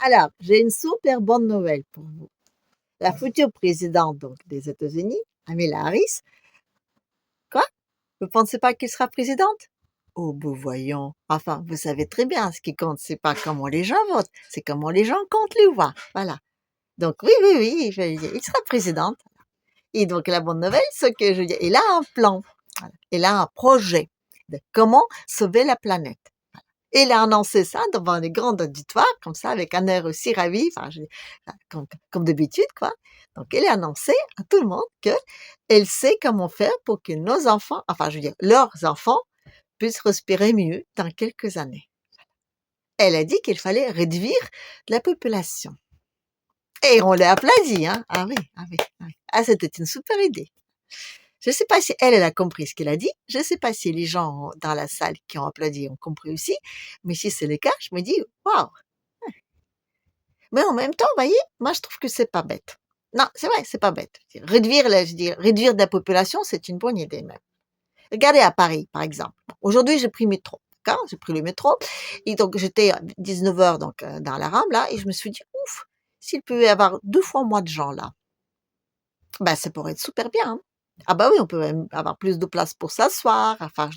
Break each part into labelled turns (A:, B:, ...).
A: Alors, j'ai une super bonne nouvelle pour vous. La future présidente donc des États-Unis, Kamala Harris, quoi? Vous ne pensez pas qu'elle sera présidente? Oh, ben voyons. Enfin, vous savez très bien, ce qui compte, c'est pas comment les gens votent, c'est comment les gens comptent les voix. Voilà. Donc oui, oui, oui, il sera présidente. Et donc la bonne nouvelle, c'est que je dis, il a un plan, voilà. Il a un projet de comment sauver la planète. Et il a annoncé ça devant les grands auditoires, comme ça, avec un air aussi ravi, enfin, comme d'habitude, quoi. Donc, il a annoncé à tout le monde que elle sait comment faire pour que nos enfants, enfin, je veux dire, leurs enfants, puissent respirer mieux dans quelques années. Elle a dit qu'il fallait réduire la population. Et on l'a applaudi, hein. Ah oui, ah oui, ah oui. Ah, c'était une super idée. Je ne sais pas si elle a compris ce qu'elle a dit. Je ne sais pas si les gens dans la salle qui ont applaudi ont compris aussi. Mais si c'est le cas, je me dis, waouh! Mais en même temps, vous voyez, moi je trouve que c'est pas bête. Non, c'est vrai, c'est pas bête. Réduire de la population, c'est une bonne idée même. Regardez à Paris, par exemple. Aujourd'hui, j'ai pris le métro. D'accord? J'ai pris le métro. Et donc, j'étais à 19 heures donc, dans la rame, là, et je me suis dit, ouf, s'il peut y avoir 2 fois moins de gens là, ben, ça pourrait être super bien, hein. Ah bah oui, on peut même avoir plus de place pour s'asseoir, enfin,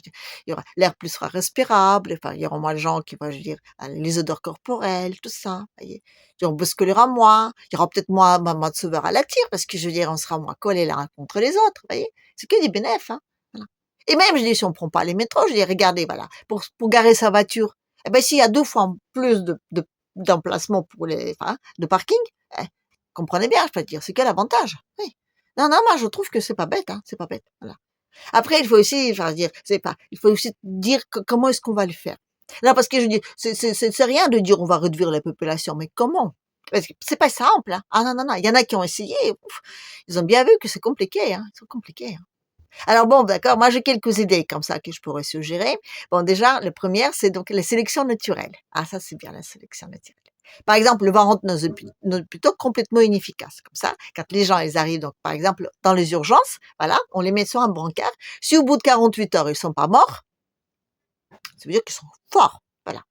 A: il y aura l'air plus sera respirable, enfin, il y aura moins de gens qui vont, je veux dire, les odeurs corporelles, tout ça, voyez. On bousculera moins, il y aura peut-être moins de sauveurs à la tire, parce que je veux dire, on sera moins collés les uns contre les autres, voyez. C'est que des bénéfices, hein, voilà. Et même, je dis, si on prend pas les métros, je dis, regardez, voilà, pour garer sa voiture, eh ben, s'il y a 2 fois plus d'emplacements pour enfin, de parking, eh, comprenez bien, je peux dire, c'est quel avantage? Oui. Non, non, moi je trouve que c'est pas bête, hein, c'est pas bête. Voilà. Après, il faut aussi, enfin, dire, c'est pas, il faut aussi dire comment est-ce qu'on va le faire. Non, parce que je dis, c'est rien de dire on va réduire la population, mais comment? Parce que c'est pas simple, hein. Ah non, non, non, il y en a qui ont essayé, ouf, ils ont bien vu que c'est compliqué, hein, c'est compliqué, hein. Alors bon, d'accord, moi j'ai quelques idées comme ça que je pourrais suggérer. Bon, déjà, la première, c'est donc la sélection naturelle. Ah, ça c'est bien la sélection naturelle. Par exemple, le ventre nos hôpitaux complètement inefficace. Comme ça, quand les gens ils arrivent, donc par exemple dans les urgences, voilà, on les met sur un brancard. Si au bout de 48 heures ils sont pas morts, ça veut dire qu'ils sont forts. Voilà.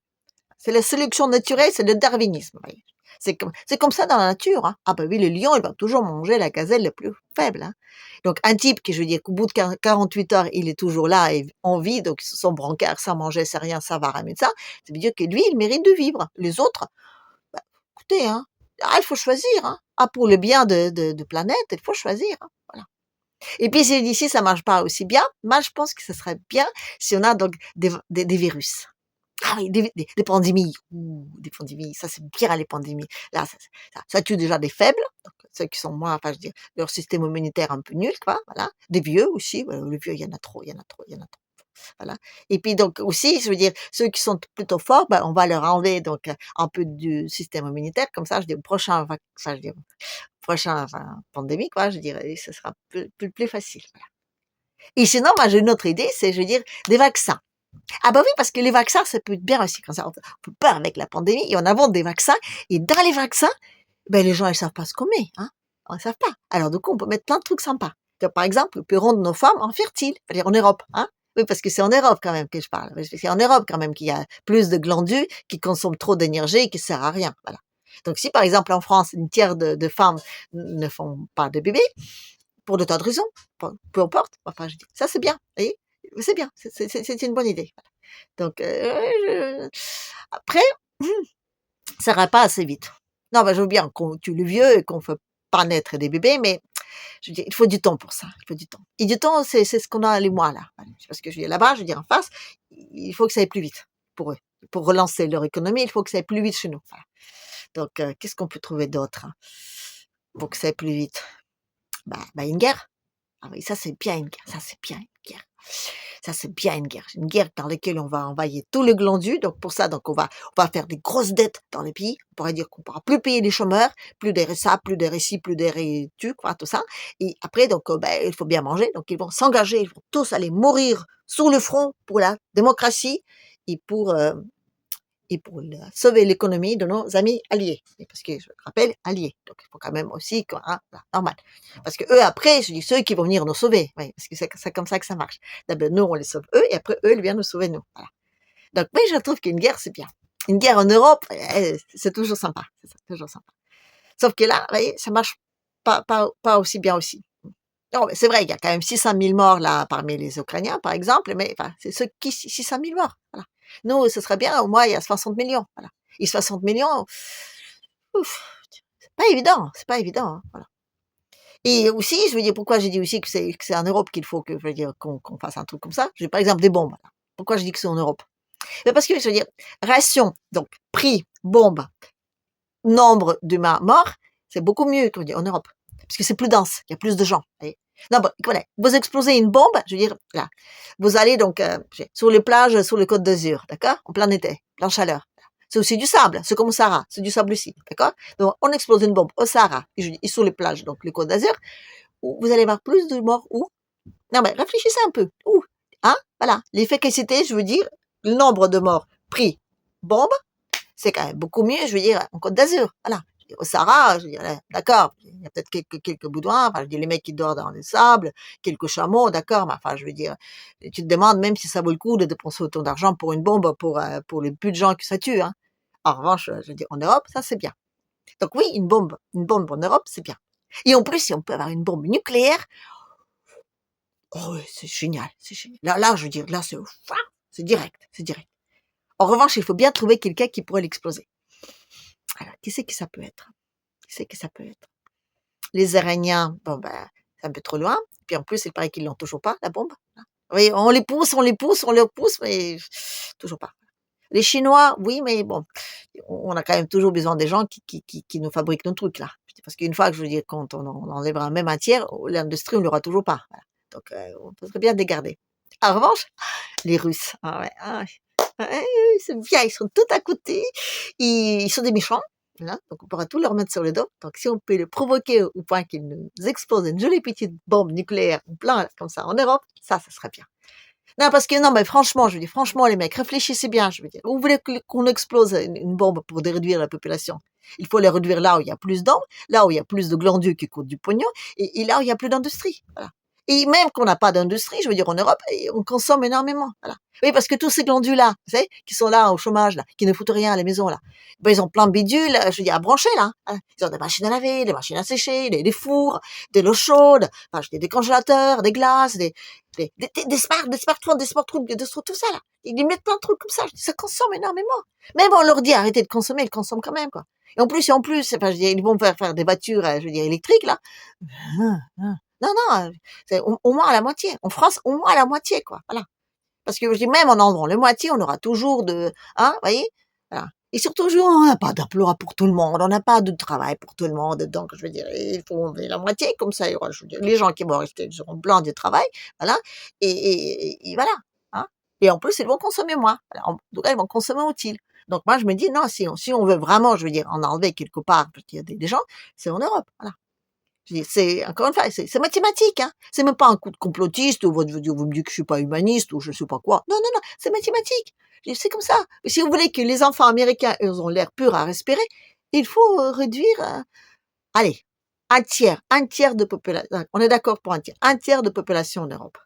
A: C'est la sélection naturelle, c'est le darwinisme. Voyez. C'est comme ça dans la nature. Hein. Ah ben oui, le lion, il va toujours manger la gazelle la plus faible. Hein. Donc un type qui, je veux dire, qu'au bout de 48 heures, il est toujours là et en vie, donc son brancard, sans manger, sans rien, ça va ramener ça veut dire que lui, il mérite de vivre. Les autres, bah, écoutez, hein, il faut choisir. Hein. Ah, pour le bien de planète, il faut choisir. Hein. Voilà. Et puis, si d'ici, ça marche pas aussi bien, moi, je pense que ce serait bien si on a donc des virus. Ah oui, des pandémies. Ouh, des pandémies, ça c'est pire, les pandémies. Là, ça tue déjà des faibles, donc ceux qui sont moins, enfin, je veux dire, leur système immunitaire un peu nul, quoi, voilà. Des vieux aussi, les vieux, il y en a trop, il y en a trop, il y en a trop. Voilà. Et puis donc aussi, je veux dire, ceux qui sont plutôt forts, ben, on va leur enlever donc un peu du système immunitaire, comme ça, je dis, au prochain vaccin, je veux dire, prochain, enfin, pandémie, quoi, je dirais, ce sera plus facile. Voilà. Et sinon, moi, j'ai une autre idée, c'est, je veux dire, des vaccins. Ah bah oui, parce que les vaccins, ça peut être bien aussi, quand ça, on peut peur avec la pandémie, et on invente des vaccins, et dans les vaccins, ben les gens, ils savent pas ce qu'on met, hein. Ils savent pas. Alors du coup, on peut mettre plein de trucs sympas. Donc, par exemple, on peut rendre nos femmes infertiles, c'est-à-dire en Europe, hein. Oui, parce que c'est en Europe quand même que je parle. C'est en Europe quand même qu'il y a plus de glandus qui consomment trop d'énergie et qui ne servent à rien. Voilà. Donc si par exemple en France, une tiers de femmes ne font pas de bébés, pour de tas de raisons, peu importe, enfin je dis, ça c'est bien, vous voyez, c'est bien, c'est une bonne idée. Donc, après, ça ira pas assez vite. Non, ben, je veux bien qu'on tue les vieux et qu'on ne fait pas naître des bébés, mais je veux dire, il faut du temps pour ça. Il faut du temps. Et du temps, c'est ce qu'on a les mois là. Parce que je dis là-bas, je veux dire en face, il faut que ça aille plus vite pour eux. Pour relancer leur économie, il faut que ça aille plus vite chez nous. Voilà. Donc, qu'est-ce qu'on peut trouver d'autre hein, pour que ça aille plus vite bah, une guerre. Ah oui, ça c'est bien une guerre. Ça c'est bien une guerre. Ça, c'est bien une guerre dans laquelle on va envahir tout le glandu. Donc, pour ça, donc, on va faire des grosses dettes dans les pays. On pourrait dire qu'on pourra plus payer les chômeurs, plus des RSA, plus des RSI, plus des RETU, quoi, tout ça. Et après, donc, ben, il faut bien manger. Donc, ils vont s'engager, ils vont tous aller mourir sur le front pour la démocratie et pour sauver l'économie de nos amis alliés. Et parce que, je le rappelle, alliés. Donc, il faut quand même aussi, normal. Parce que eux, après, je dis ceux qui vont venir nous sauver. Oui, parce que c'est comme ça que ça marche. D'abord, nous, on les sauve eux, et après, eux, ils viennent nous sauver nous. Voilà. Donc, oui, je trouve qu'une guerre, c'est bien. Une guerre en Europe, c'est toujours sympa, c'est toujours sympa. Sauf que là, vous voyez, ça marche pas aussi bien aussi. Non, mais c'est vrai, il y a quand même 600 000 morts là parmi les Ukrainiens, par exemple, mais enfin, c'est ceux qui 600 000 morts. Voilà. Nous, ce serait bien, au moins, il y a 60 millions. Voilà. Et 60 millions, ouf, c'est pas évident, c'est pas évident. Hein, voilà. Et aussi, je veux dire, pourquoi j'ai dit aussi que c'est en Europe qu'il faut que, je veux dire, qu'on fasse un truc comme ça. Par exemple, des bombes. Voilà. Pourquoi je dis que c'est en Europe? Mais parce que, je veux dire, ration, donc prix, bombe, nombre d'humains morts, c'est beaucoup mieux qu'on dit en Europe. Parce que c'est plus dense, il y a plus de gens. Voyez. Non, bon, voilà. Vous explosez une bombe, je veux dire, là, vous allez donc sur les plages, sur les côtes d'Azur, d'accord, en plein été, plein chaleur. C'est aussi du sable, c'est comme au Sahara, c'est du sable aussi, d'accord. Donc on explose une bombe au Sahara et sur les plages, donc les côtes d'Azur, où vous allez avoir plus de morts où. Non, mais réfléchissez un peu. Où, hein, voilà, l'efficacité, je veux dire, le nombre de morts pris bombe, c'est quand même beaucoup mieux, je veux dire, en Côte d'Azur. Voilà. Au Sahara, je veux dire, d'accord, il y a peut-être quelques boudins, enfin, je dis les mecs qui dorment dans le sable, quelques chameaux, d'accord, mais enfin, je veux dire, tu te demandes même si ça vaut le coup de dépenser autant d'argent pour une bombe pour le peu de gens que ça tue, hein. En revanche, je veux dire, en Europe, ça c'est bien. Donc oui, une bombe en Europe, c'est bien. Et en plus, si on peut avoir une bombe nucléaire, oh oui, c'est génial, c'est génial. Là, je veux dire, là, c'est direct, c'est direct. En revanche, il faut bien trouver quelqu'un qui pourrait l'exploser. Alors, qui c'est que ça peut être? Qui c'est que ça peut être? Les Iraniens, bon ben, c'est un peu trop loin. Puis en plus, il paraît qu'ils l'ont toujours pas, la bombe. Oui, on les pousse, on les pousse, on les pousse, mais toujours pas. Les Chinois, oui, mais bon, on a quand même toujours besoin des gens qui nous fabriquent nos trucs, là. Parce qu'une fois que, je veux dire, quand on enlèvera même un tiers, l'industrie, on l'aura toujours pas. Voilà. Donc, on peut bien les garder. En revanche, les Russes, ah ouais, ah ouais. Ouais, c'est bien, ils sont tout à côté, ils sont des méchants, hein, donc on pourra tout leur mettre sur le dos. Donc si on peut les provoquer au point qu'ils nous explosent une jolie petite bombe nucléaire en plein, comme ça, en Europe, ça serait bien. Non, parce que non, mais franchement, je veux dire, franchement, les mecs, réfléchissez bien, je veux dire. Vous voulez qu'on explose une bombe pour réduire la population? Il faut les réduire là où il y a plus d'hommes, là où il y a plus de glandules qui coûtent du pognon, et là où il y a plus d'industrie. Voilà. Et même qu'on n'a pas d'industrie, je veux dire, en Europe, on consomme énormément. Voilà. Oui, parce que tous ces glandus-là, vous savez, qui sont là au chômage, là, qui ne foutent rien à la maison, là, ben, ils ont plein de bidules, je veux dire, à brancher, là. Hein. Ils ont des machines à laver, des machines à sécher, des fours, de l'eau chaude, enfin, je dis, des congélateurs, des glaces, des smartphones, tout ça, là. Ils mettent plein de trucs comme ça. Je dis, ça consomme énormément. Même on leur dit, arrêtez de consommer, ils consomment quand même, quoi. Et en plus, enfin, je dis, ils vont faire des voitures, je veux dire, électriques, là. Non, non, c'est au moins à la moitié. En France, au moins à la moitié, quoi. Voilà. Parce que je dis, même en enlevant le moitié, on aura toujours hein, voyez? Voilà. Et surtout, on n'a pas d'emploi pour tout le monde, on n'a pas de travail pour tout le monde. Donc, je veux dire, il faut enlever la moitié, comme ça, il y aura, je veux dire, les gens qui vont rester, ils auront plein de travail, voilà. Et voilà, hein. Et en plus, ils vont consommer moins. Voilà. En tout cas, ils vont consommer utile. Donc, moi, je me dis, non, si on veut vraiment, je veux dire, en enlever quelque part, parce qu'il y a des gens, c'est en Europe, voilà. C'est encore une fois, c'est mathématique, hein. C'est même pas un coup de complotiste ou vous me dites que je suis pas humaniste ou je sais pas quoi. Non, non, non, c'est mathématique. C'est comme ça. Mais si vous voulez que les enfants américains, eux, ont l'air pur à respirer, il faut réduire, allez, un tiers de population. On est d'accord pour un tiers de population en Europe.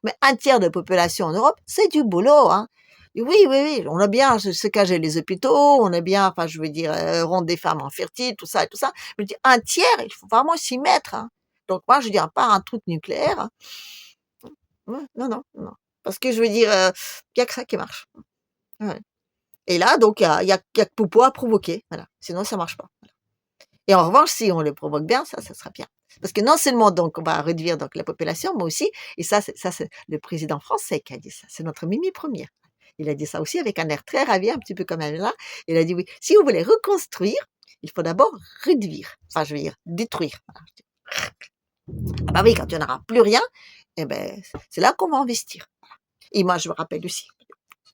A: Mais un tiers de population en Europe, c'est du boulot, hein. Oui, oui, oui, on a bien saccager les hôpitaux, on a bien, enfin, je veux dire, rendre des femmes infertiles, tout ça et tout ça. Mais je dis, un tiers, il faut vraiment s'y mettre, hein. Donc moi, je dis, à part un truc nucléaire, hein, non, non, non. Parce que je veux dire, il y a que ça qui marche. Ouais. Et là, donc, il y a que Poupeau à provoquer, voilà. Sinon, ça marche pas. Voilà. Et en revanche, si on le provoque bien, ça sera bien. Parce que non seulement donc on va réduire donc la population, mais aussi, et c'est le président français qui a dit ça, c'est notre Mimi Première. Il a dit ça aussi avec un air très ravi, un petit peu comme elle là. Il a dit oui, si vous voulez reconstruire, il faut d'abord réduire, enfin je veux dire détruire. Voilà. Ah bah oui, quand il n'y en aura plus rien, eh ben c'est là qu'on va investir. Et moi je me rappelle aussi.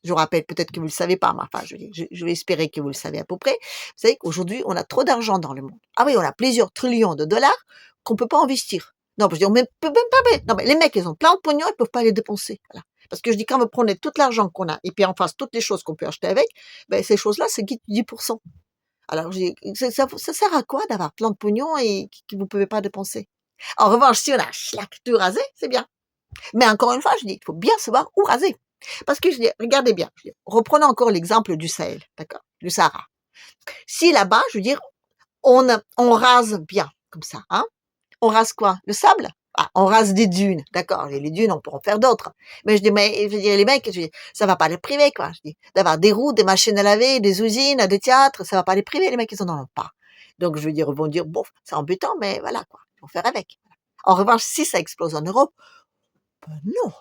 A: Je vous rappelle peut-être que vous ne le savez pas, mais enfin, je vais espérer que vous le savez à peu près. Vous savez qu'aujourd'hui, on a trop d'argent dans le monde. Ah oui, on a plusieurs trillions de dollars qu'on peut pas investir. Non, je dis, on peut même pas. Non, mais les mecs, ils ont plein de pognon, ils peuvent pas les dépenser. Voilà. Parce que je dis, quand vous prenez tout l'argent qu'on a, et puis en face, toutes les choses qu'on peut acheter avec, ben, ces choses-là, c'est 10%. Alors, je dis, ça sert à quoi d'avoir plein de pognon et que vous pouvez pas dépenser? En revanche, si on a tout rasé, c'est bien. Mais encore une fois, je dis, il faut bien savoir où raser. Parce que je dis, regardez bien, reprenons encore l'exemple du Sahel, d'accord? le Sahara. Si là-bas, je veux dire, on rase bien, comme ça, hein. On rase quoi? Le sable? Ah, on rase des dunes, d'accord, et les dunes, on peut en faire d'autres. Mais je dis, mais je veux dire, les mecs, je dis, ça va pas les priver, quoi. Je dis, d'avoir des routes, des machines à laver, des usines, des théâtres, ça va pas les priver, les mecs, ils en ont pas. Donc, je veux dire, ils vont dire, bon, c'est embêtant, mais voilà, quoi, il faut faire avec. En revanche, si ça explose en Europe, ben non,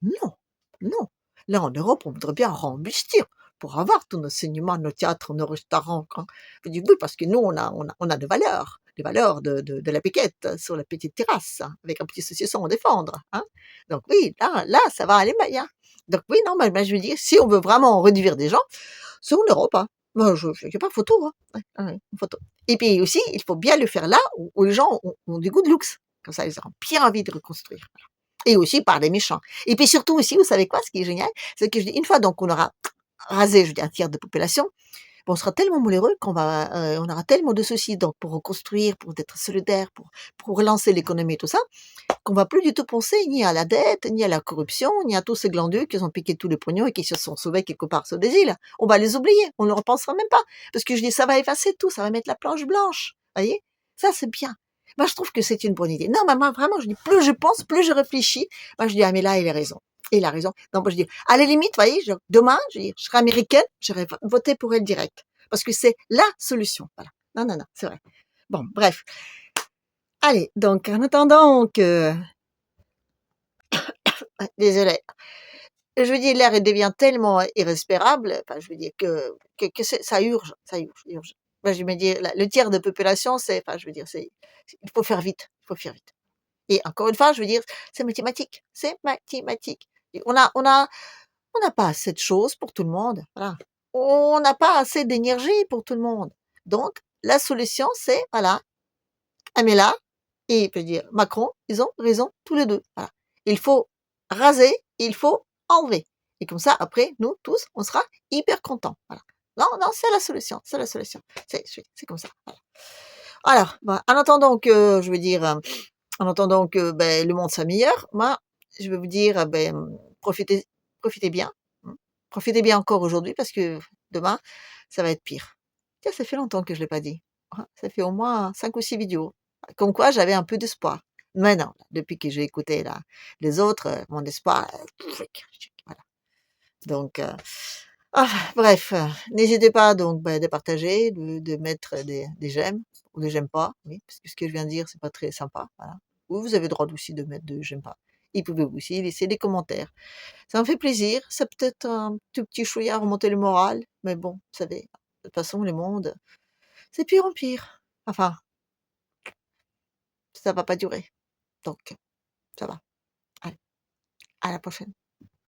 A: non, non. Là, en Europe, on voudrait bien rembustir pour avoir tous nos cinémas, nos théâtres, nos restaurants. Quand... Je dis oui, parce que nous, on a des valeurs de la piquette sur la petite terrasse, hein, avec un petit saucisson à défendre. Hein. Donc oui, là, ça va aller bien. Donc oui, non, mais je veux dire, si on veut vraiment réduire des gens, c'est en Europe. Hein. Moi, je n'ai pas photo. Hein. Ouais, une photo. Et puis aussi, il faut bien le faire là où les gens ont du goût de luxe. Comme ça, ils auront bien envie de reconstruire. Et aussi par les méchants. Et puis surtout aussi, vous savez quoi, ce qui est génial, c'est que je dis, une fois donc on aura rasé, je dis, un tiers de population, on sera tellement malheureux on aura tellement de soucis donc pour reconstruire, pour être solidaire, pour relancer l'économie et tout ça, qu'on va plus du tout penser ni à la dette, ni à la corruption, ni à tous ces glandus qui ont piqué tous les pognons et qui se sont sauvés quelque part sur des îles. On va les oublier, on ne le repensera même pas. Parce que je dis, ça va effacer tout, ça va mettre la planche blanche. Voyez? Ça, c'est bien. Moi, je trouve que c'est une bonne idée. Non, mais moi, vraiment, je dis, plus je pense, plus je réfléchis. Moi, je dis, ah, mais là, il a raison. Il a raison. Donc, moi, je dis, à la limite, voyez, demain, je serai américaine, j'aurais voté pour elle direct. Parce que c'est la solution. Voilà. Non, non, non, c'est vrai. Bon, bref. Allez, donc, en attendant que... Désolée. Je veux dire, l'air devient tellement irrespirable, enfin, je veux dire que ça urge, ça urge, urge. Moi, je me dis, le tiers de population, enfin, je veux dire, il faut faire vite, il faut faire vite. Et encore une fois, je veux dire, c'est mathématique, c'est mathématique. Et on n'a pas assez de choses pour tout le monde, voilà. On n'a pas assez d'énergie pour tout le monde. Donc, la solution, c'est, voilà, Amela et, je veux dire, Macron, ils ont raison tous les deux. Voilà. Il faut raser, il faut enlever. Et comme ça, après, nous tous, on sera hyper contents. Voilà. Non, non, c'est la solution, c'est la solution. C'est comme ça. Voilà. Alors, en attendant que, je veux dire, en attendant que ben, le monde s'améliore, moi, je vais vous dire, profitez, profitez bien. Hein. Profitez bien encore aujourd'hui parce que demain, ça va être pire. Tiens, ça fait longtemps que je l'ai pas dit. Hein, ça fait au moins 5 ou 6 vidéos. Comme quoi, j'avais un peu d'espoir. Mais non, depuis que j'ai écouté là, les autres, mon espoir, voilà. Donc, bref, n'hésitez pas donc de partager, de mettre des j'aime ou des j'aime pas, oui, parce que ce que je viens de dire, c'est pas très sympa, voilà. Ou vous avez le droit aussi de mettre de j'aime pas. Et vous pouvez aussi laisser des commentaires. Ça me fait plaisir, ça peut-être un tout petit chouïa à remonter le moral, mais bon, vous savez, de toute façon, le monde, c'est pire en pire. Enfin, ça va pas durer, donc ça va. Allez, à la prochaine.